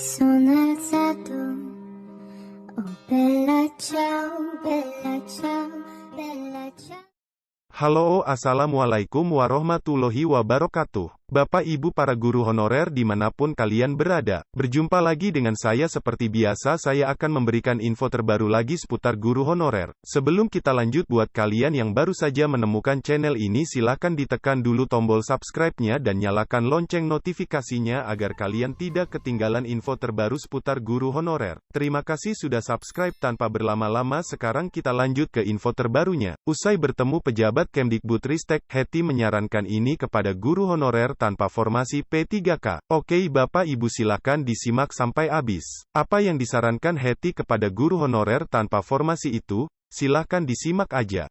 sono alzato, oh bella ciao, bella ciao, bella ciao. Halo, assalamualaikum warahmatullahi wabarakatuh. Bapak Ibu para guru honorer dimanapun kalian berada, berjumpa lagi dengan saya seperti biasa. Saya akan memberikan info terbaru lagi seputar guru honorer. Sebelum kita lanjut, buat kalian yang baru saja menemukan channel ini, silahkan ditekan dulu tombol subscribe-nya dan nyalakan lonceng notifikasinya agar kalian tidak ketinggalan info terbaru seputar guru honorer. Terima kasih sudah subscribe. Tanpa berlama-lama, sekarang kita lanjut ke info terbarunya. Usai bertemu pejabat Kemdikbudristek, Hetty menyarankan ini kepada guru honorer tanpa formasi P3K. Oke Bapak Ibu, silakan disimak sampai habis. Apa yang disarankan Hetty kepada guru honorer tanpa formasi itu? Silahkan disimak aja.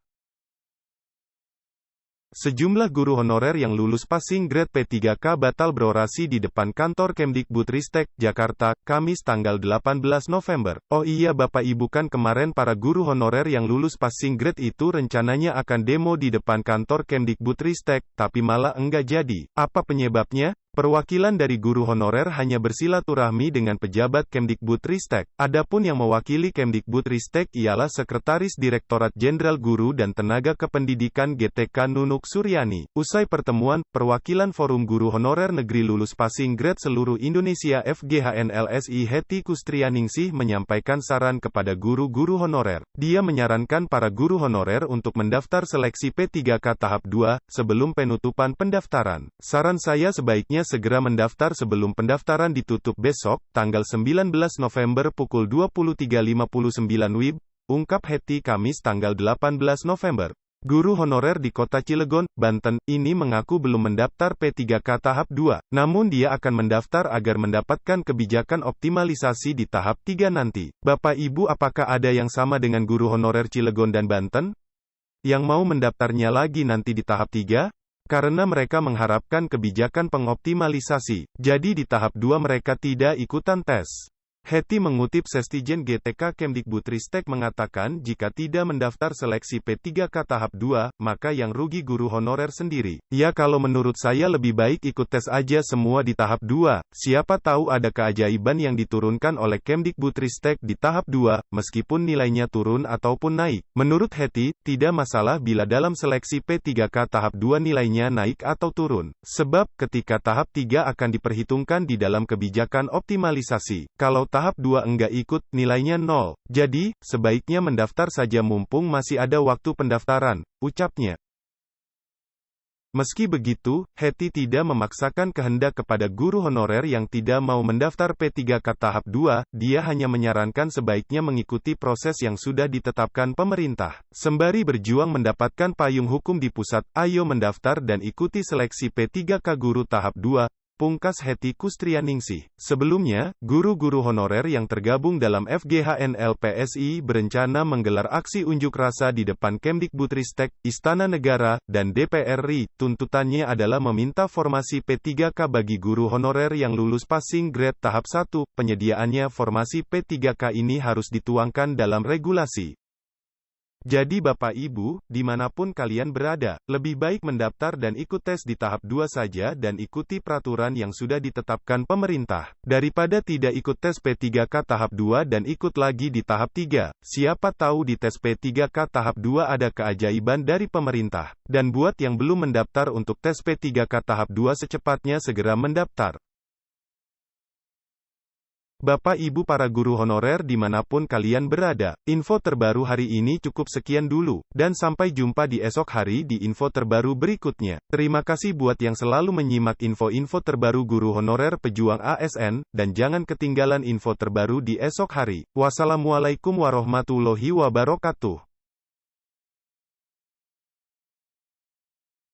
Sejumlah guru honorer yang lulus passing grade P3K batal berorasi di depan kantor Kemdikbudristek, Jakarta, Kamis tanggal 18 November. Oh iya Bapak Ibu, kan kemarin para guru honorer yang lulus passing grade itu rencananya akan demo di depan kantor Kemdikbudristek, tapi malah enggak jadi. Apa penyebabnya? Perwakilan dari guru honorer hanya bersilaturahmi dengan pejabat Kemdikbudristek. Adapun yang mewakili Kemdikbudristek ialah Sekretaris Direktorat Jenderal Guru dan Tenaga Kependidikan GTK Nunuk Suryani. Usai pertemuan, perwakilan Forum Guru Honorer Negeri Lulus Passing Grade Seluruh Indonesia FGHNLSI Hetty Kustrianingsih menyampaikan saran kepada guru-guru honorer. Dia menyarankan para guru honorer untuk mendaftar seleksi P3K tahap 2 sebelum penutupan pendaftaran. Saran saya sebaiknya segera mendaftar sebelum pendaftaran ditutup besok, tanggal 19 November pukul 23.59 WIB, ungkap Hetty Kamis tanggal 18 November. Guru honorer di kota Cilegon, Banten, ini mengaku belum mendaftar P3K tahap 2, namun dia akan mendaftar agar mendapatkan kebijakan optimalisasi di tahap 3 nanti. Bapak Ibu, apakah ada yang sama dengan guru honorer Cilegon dan Banten? Yang mau mendaftarnya lagi nanti di tahap 3? Karena mereka mengharapkan kebijakan pengoptimalisasi, jadi di tahap 2 mereka tidak ikutan tes. Hetty mengutip Sestijen GTK Kemdikbudristek mengatakan jika tidak mendaftar seleksi P3K tahap 2, maka yang rugi guru honorer sendiri. Ya, kalau menurut saya lebih baik ikut tes aja semua di tahap 2, siapa tahu ada keajaiban yang diturunkan oleh Kemdikbudristek di tahap 2, meskipun nilainya turun ataupun naik. Menurut Hetty, tidak masalah bila dalam seleksi P3K tahap 2 nilainya naik atau turun. Sebab, ketika tahap 3 akan diperhitungkan di dalam kebijakan optimalisasi. Kalau tahap 2 enggak ikut, nilainya 0. Jadi, sebaiknya mendaftar saja mumpung masih ada waktu pendaftaran, ucapnya. Meski begitu, Hetty tidak memaksakan kehendak kepada guru honorer yang tidak mau mendaftar P3K tahap 2, dia hanya menyarankan sebaiknya mengikuti proses yang sudah ditetapkan pemerintah. Sembari berjuang mendapatkan payung hukum di pusat, ayo mendaftar dan ikuti seleksi P3K guru tahap 2, pungkas Hetty Kustrianingsih. Sebelumnya, guru-guru honorer yang tergabung dalam FGHNLPSI berencana menggelar aksi unjuk rasa di depan Kemdikbudristek, Istana Negara, dan DPR RI. Tuntutannya adalah meminta formasi P3K bagi guru honorer yang lulus passing grade tahap 1. Penyediaannya formasi P3K ini harus dituangkan dalam regulasi. Jadi Bapak Ibu, dimanapun kalian berada, lebih baik mendaftar dan ikut tes di tahap 2 saja dan ikuti peraturan yang sudah ditetapkan pemerintah, daripada tidak ikut tes P3K tahap 2 dan ikut lagi di tahap 3. Siapa tahu di tes P3K tahap 2 ada keajaiban dari pemerintah. Dan buat yang belum mendaftar untuk tes P3K tahap 2 secepatnya segera mendaftar. Bapak Ibu para guru honorer dimanapun kalian berada, info terbaru hari ini cukup sekian dulu, dan sampai jumpa di esok hari di info terbaru berikutnya. Terima kasih buat yang selalu menyimak info-info terbaru guru honorer pejuang ASN, dan jangan ketinggalan info terbaru di esok hari. Wassalamualaikum warahmatullahi wabarakatuh.